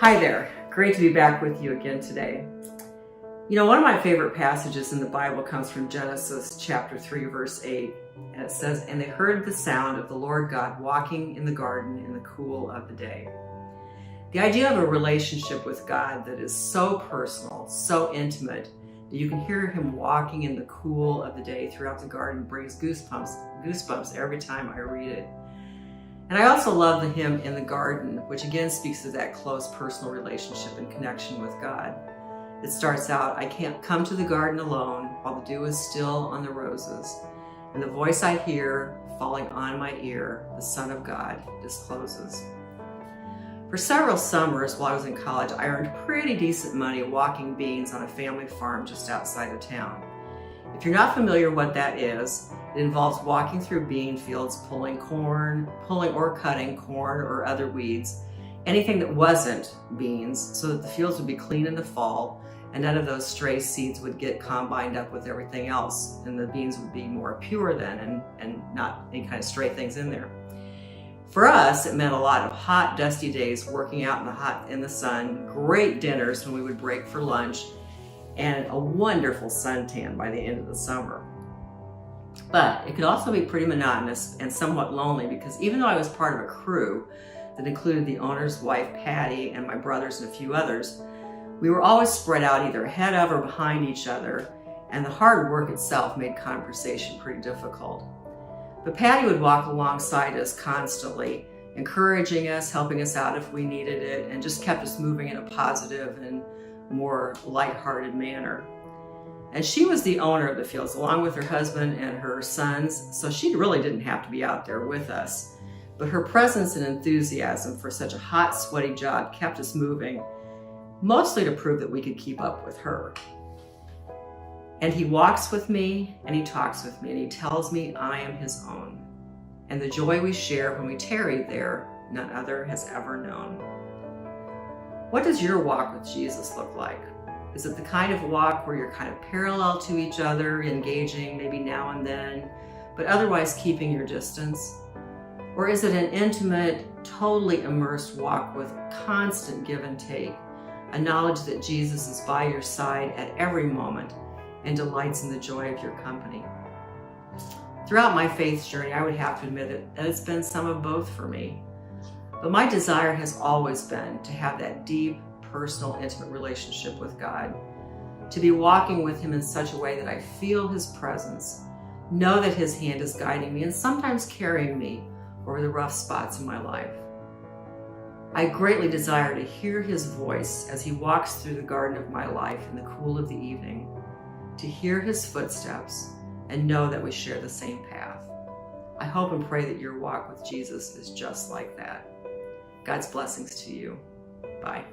Hi there. Great to be back with you again today. You know, one of my favorite passages in the Bible comes from Genesis chapter 3, verse 8. And it says, "And they heard the sound of the Lord God walking in the garden in the cool of the day." The idea of a relationship with God that is so personal, so intimate, that you can hear him walking in the cool of the day throughout the garden brings goosebumps every time I read it. And I also love the hymn "In the Garden," which again speaks to that close personal relationship and connection with God. It starts out, "I can't come to the garden alone while the dew is still on the roses, and the voice I hear falling on my ear, the Son of God discloses." For several summers while I was in college, I earned pretty decent money walking beans on a family farm just outside of town. If you're not familiar what that is, it involves walking through bean fields, pulling or cutting corn or other weeds, anything that wasn't beans, so that the fields would be clean in the fall and none of those stray seeds would get combined up with everything else, and the beans would be more pure then and not any kind of stray things in there. For us, it meant a lot of hot, dusty days working out in the sun, great dinners when we would break for lunch, and a wonderful suntan by the end of the summer. But it could also be pretty monotonous and somewhat lonely, because even though I was part of a crew that included the owner's wife, Patty, and my brothers and a few others, we were always spread out either ahead of or behind each other, and the hard work itself made conversation pretty difficult. But Patty would walk alongside us constantly, encouraging us, helping us out if we needed it, and just kept us moving in a positive and more lighthearted manner. And she was the owner of the fields, along with her husband and her sons, so she really didn't have to be out there with us. But her presence and enthusiasm for such a hot, sweaty job kept us moving, mostly to prove that we could keep up with her. "And he walks with me, and he talks with me, and he tells me I am his own. And the joy we share when we tarry there, none other has ever known." What does your walk with Jesus look like? Is it the kind of walk where you're kind of parallel to each other, engaging maybe now and then, but otherwise keeping your distance? Or is it an intimate, totally immersed walk with constant give and take, a knowledge that Jesus is by your side at every moment and delights in the joy of your company? Throughout my faith journey, I would have to admit that it's been some of both for me. But my desire has always been to have that deep, personal, intimate relationship with God, to be walking with him in such a way that I feel his presence, know that his hand is guiding me and sometimes carrying me over the rough spots in my life. I greatly desire to hear his voice as he walks through the garden of my life in the cool of the evening, to hear his footsteps and know that we share the same path. I hope and pray that your walk with Jesus is just like that. God's blessings to you. Bye.